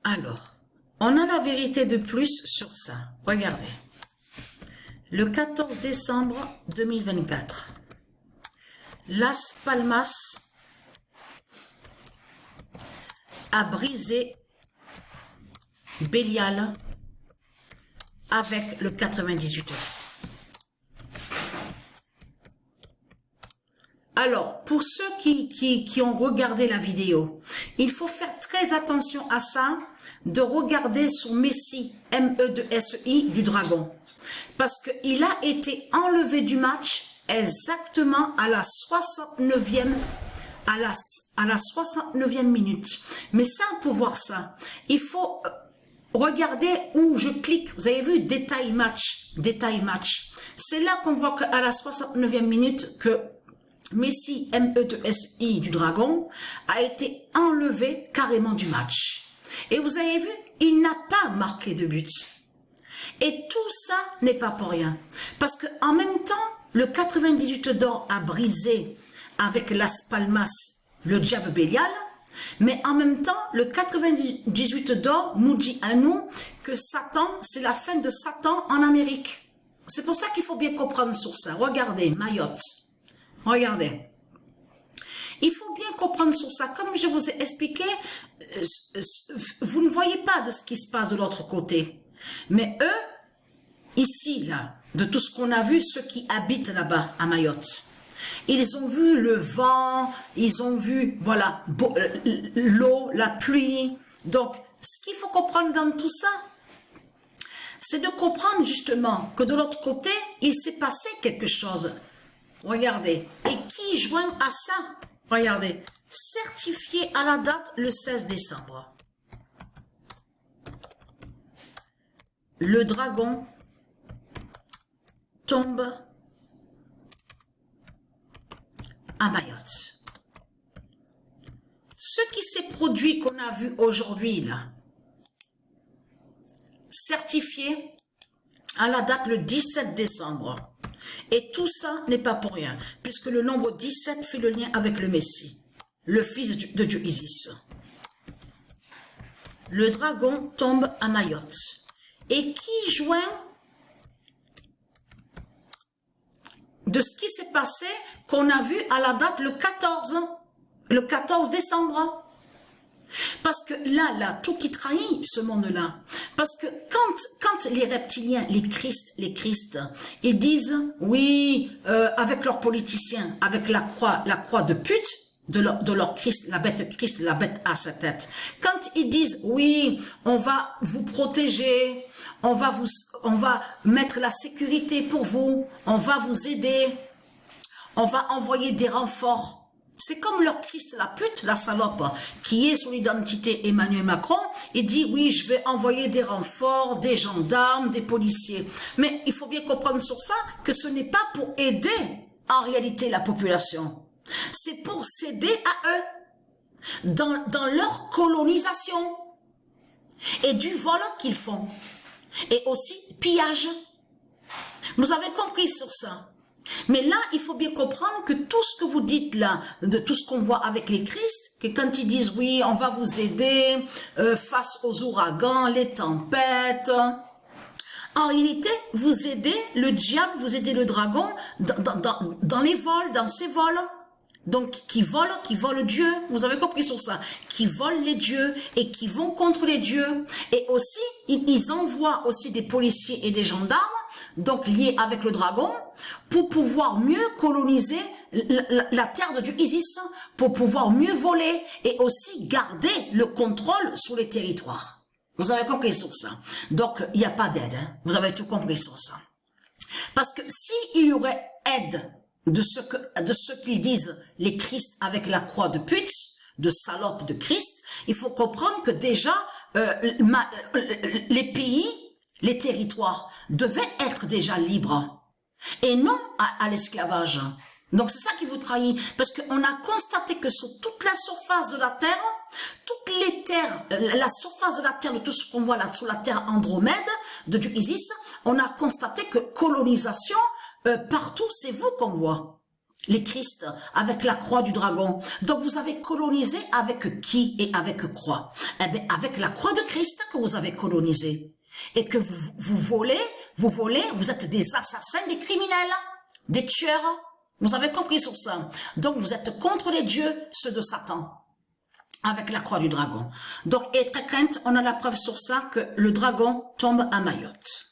Alors, on a la vérité de plus sur ça. Regardez. Le 14 décembre 2024, Las Palmas a brisé Belial avec le 98 heures. Alors, pour ceux qui ont regardé la vidéo, il faut faire très attention à ça, de regarder sur Messi, M-E-2-S-I, du Dragon. Parce qu'il a été enlevé du match exactement à la 69e, à la 69e minute. Mais ça, pour voir ça, il faut regarder où je clique. Vous avez vu, détail match, détail match. C'est là qu'on voit qu'à la 69e minute que Messi, M-E-2-S-I du Dragon, a été enlevé carrément du match. Et vous avez vu, il n'a pas marqué de but. Et tout ça n'est pas pour rien. Parce que en même temps, le 98 d'or a brisé avec Las Palmas le diable Belial, mais en même temps, le 98 d'or nous dit à nous que Satan, c'est la fin de Satan en Amérique. C'est pour ça qu'il faut bien comprendre sur ça. Regardez, Mayotte. Regardez. Il faut bien comprendre sur ça. Comme je vous ai expliqué, vous ne voyez pas de ce qui se passe de l'autre côté. Mais eux, ici, là, de tout ce qu'on a vu, ceux qui habitent là-bas, à Mayotte, ils ont vu le vent, ils ont vu, voilà, l'eau, la pluie. Donc, ce qu'il faut comprendre dans tout ça, c'est de comprendre justement que de l'autre côté, il s'est passé quelque chose. Regardez. Et qui joint à ça? Regardez. Certifié à la date le 16 décembre. Le dragon tombe à Mayotte. Ce qui s'est produit qu'on a vu aujourd'hui là, certifié à la date le 17 décembre. Et tout ça n'est pas pour rien, puisque le nombre 17 fait le lien avec le Messie, le fils de Dieu Isis. Le dragon tombe à Mayotte. Et qui joint de ce qui s'est passé qu'on a vu à la date le 14 décembre. Parce que là, tout qui trahit ce monde-là. Parce que quand les reptiliens, les Christ, ils disent, oui, avec leurs politiciens, avec la croix de pute, de leur Christ, la bête à sa tête. Quand ils disent, oui, on va vous protéger, on va mettre la sécurité pour vous, on va vous aider, on va envoyer des renforts. C'est comme leur Christ, la pute, la salope, qui est sur l'identité Emmanuel Macron, et dit, oui, je vais envoyer des renforts, des gendarmes, des policiers. Mais il faut bien comprendre sur ça que ce n'est pas pour aider, en réalité, la population. C'est pour s'aider à eux, dans leur colonisation, et du vol qu'ils font, et aussi pillage. Vous avez compris sur ça? Mais là, il faut bien comprendre que tout ce que vous dites là, de tout ce qu'on voit avec les Christ, que quand ils disent oui, on va vous aider face aux ouragans, les tempêtes, en réalité, vous aidez le diable, vous aidez le dragon dans les vols, dans ces vols. Donc, qui volent Dieu, vous avez compris sur ça, qui volent les dieux et qui vont contre les dieux. Et aussi, ils envoient aussi des policiers et des gendarmes, donc liés avec le dragon, pour pouvoir mieux coloniser la terre de Dieu Isis, pour pouvoir mieux voler et aussi garder le contrôle sur les territoires. Vous avez compris sur ça. Donc, il n'y a pas d'aide, hein. Vous avez tout compris sur ça. Parce que s'il y aurait aide de ce qu'ils disent les Christ avec la croix de pute, de salope de Christ, il faut comprendre que déjà les pays, les territoires devaient être déjà libres et non à l'esclavage. Donc c'est ça qui vous trahit, parce qu'on a constaté que sur toute la surface de la Terre, toutes les terres, la surface de la Terre, de tout ce qu'on voit là sur la Terre Andromède de Dieu Isis, on a constaté que colonisation, partout c'est vous qu'on voit. les Christ, avec la croix du dragon. Donc vous avez colonisé avec qui et avec quoi? Eh bien, avec la croix de Christ que vous avez colonisé. Et que vous volez, vous êtes des assassins, des criminels, des tueurs. Vous avez compris sur ça. Donc vous êtes contre les dieux, ceux de Satan, avec la croix du dragon. Donc, et très crainte, on a la preuve sur ça que le dragon tombe à Mayotte.